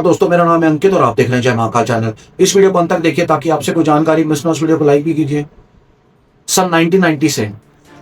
दोस्तों, मेरा नाम है अंकित और आप देख रहे हैं जय महाकाल चैनल। इस वीडियो को अंत तक देखिए ताकि आपसे कोई जानकारी मिस ना हो। इस वीडियो को लाइक भी कीजिए। सन 1990 से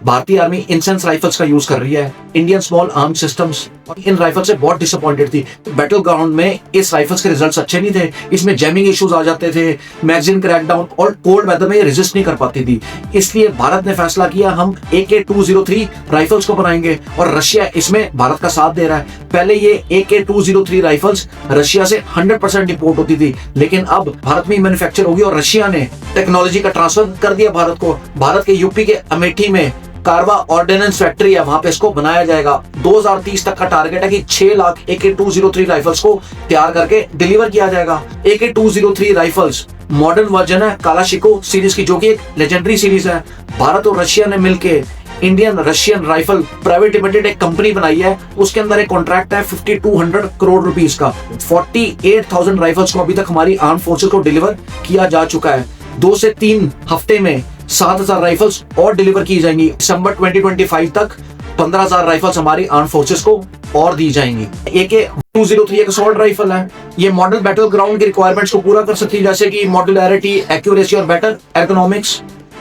भारतीय आर्मी इंसेंस राइफल्स का यूज कर रही है, इंडियन स्मॉल आर्म सिस्टम्स। इन राइफल से बहुत डिसअपॉइंटेड थी। बैटल ग्राउंड में इस राइफल्स के रिजल्ट्स अच्छे नहीं थे। इसमें जैमिंग इश्यूज आ जाते थे, मैगजीन क्रैकडाउन और कोल्ड वेदर में ये रेजिस्ट नहीं कर पाती थी। इसलिए भारत ने फैसला किया हम AK-203 राइफल्स को बनाएंगे और रशिया इसमें भारत का साथ दे रहा है। पहले ये AK-203 राइफल्स रशिया से 100% इंपोर्ट होती थी, लेकिन अब भारत में मैन्युफैक्चर होगी और रशिया ने टेक्नोलॉजी का ट्रांसफर कर दिया भारत को। भारत के यूपी के अमेठी में कारवा ऑर्डिनेंस फैक्ट्री है, वहां पे इसको बनाया जाएगा। 2030 तक का टारगेट है कि 6 लाख AK-203 राइफल्स को तैयार करके डिलीवर किया जाएगा। AK-203 राइफल्स मॉडर्न वर्जन है कालाशिको सीरीज की, जो कि एक लेजेंडरी सीरीज है। भारत और रशिया ने मिलकर Indian Russian rifle private limited एक कंपनी बनाई है। उसके अंदर एक कॉन्ट्रैक्ट है 5200 करोड़ रुपीस का। 48,000 राइफल्स को अभी तक हमारी आर्म फोर्सेस को डिलीवर किया जा चुका है। 2 से 3 हफ्ते में 7,000 राइफल्स और डिलीवर की जाएंगी। दिसंबर 2025 तक 15,000 राइफल्स हमारी आर्म फोर्सेस को और दी जाएंगी। AK-203 एक असॉल्ट राइफल है। ये मॉडल बैटल ग्राउंड की रिक्वायरमेंट्स को पूरा कर सकती है, जैसे कि मॉड्यूलैरिटी, एक्यूरेसी और बेटर एर्गोनॉमिक्स।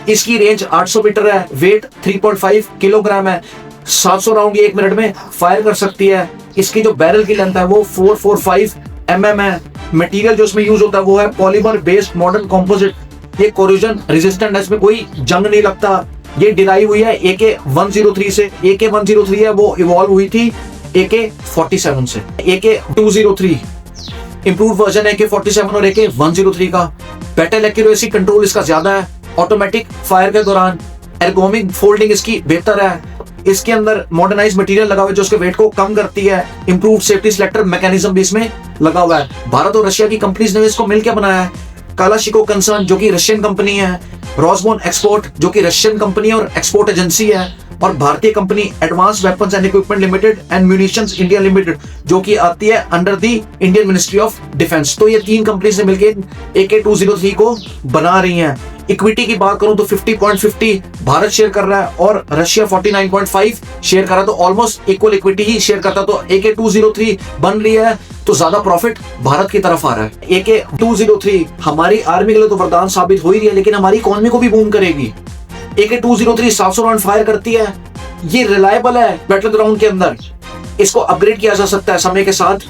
इसकी रेंज 800 मीटर है, वेट 3.5 किलोग्राम है। 700 राउंड ये 1 मिनट में फायर कर सकती है। इसकी जो बैरल की लेंथ है वो 445 mm है। मटेरियल जो इसमें यूज होता है वो है पॉलीमर बेस्ड मॉडर्न कंपोजिट। ये कोरोजन रेजिस्टेंट है, इसमें कोई जंग नहीं लगता। ये डिराइव हुई है AK-103 से। AK-103 है वो इवॉल्व हुई थी AK-47 से। AK-203 इंप्रूव वर्जन है AK-47 और AK-103 का। बैटल एक्यूरेसी कंट्रोल इसका ज्यादा है। ऑटोमेटिक फायर के दौरान एर्गोनॉमिक फोल्डिंग इसकी बेहतर है। इसके अंदर मॉडर्नाइज मटेरियल लगा हुआ है जो उसके वेट को कम करती है। इंप्रूव सेफ्टी सिलेक्टर मैकेनिज्म भी इसमें लगा हुआ है। भारत और रशिया की कंपनीज ने इसको मिलकर बनाया है। कालाशिको कंसर्न जो कि रशियन कंपनी है, रोसबोन एक्सपोर्ट जो कि रशियन कंपनी और एक्सपोर्ट एजेंसी है, और भारतीय company advance weapons and equipment limited and munitions India limited जो कि आती है under the Indian ministry of defence. तो ये 3 कंपनीज ने मिलकर AK-203 को बना रही हैं। इक्विटी की बात करूं तो 50.50 भारत शेयर कर रहा है और रशिया 49.5 शेयर कर रहा है, तो ऑलमोस्ट इक्वल इक्विटी ही शेयर करता है। तो AK-203 बन रही है तो ज्यादा प्रॉफिट भारत की तरफ आ रहा है। AK-203 हमारी आर्मी के लिए तो वरदान साबित हो ही रही है, लेकिन हमारी इकोनॉमी को भी बूम करेगी। AK-203 700 राउंड फायर करती है। ये रिलायबल है बैटल ग्राउंड के अंदर। इसको अपग्रेड किया जा सकता है समय के साथ।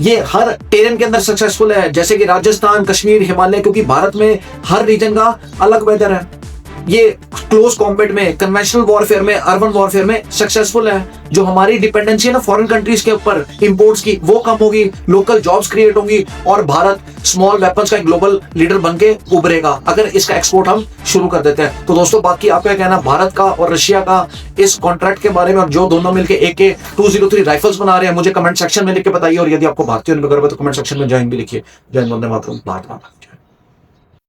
ये हर टेरेन के अंदर सक्सेसफुल है, जैसे कि राजस्थान, कश्मीर, हिमालय, क्योंकि भारत में हर रीजन का अलग वेदर है। ये क्लोज कॉम्बैट में, कन्वेंशनल वॉरफेयर में, अर्बन वॉरफेयर में सक्सेसफुल है। जो हमारी डिपेंडेंसी है ना फॉरेन कंट्रीज के ऊपर इंपोर्ट्स की, वो कम होगी, लोकल जॉब्स क्रिएट होंगी और भारत स्मॉल वेपन्स का एक ग्लोबल लीडर बनके उभरेगा अगर इसका एक्सपोर्ट हम शुरू कर देते हैं। तो दोस्तों, बाकी आपका कहना भारत का और रशिया का इस कॉन्ट्रैक्ट के बारे में, और जो दोनों मिलकर AK-203 राइफल्स बना रहे हैं, मुझे कमेंट सेक्शन में लिख के बताइए। और यदि आपको भारतीय तो कमेंट सेक्शन में जय हिंद भी लिखिए। जय हिंद, वंदे मातरम, भारत माता।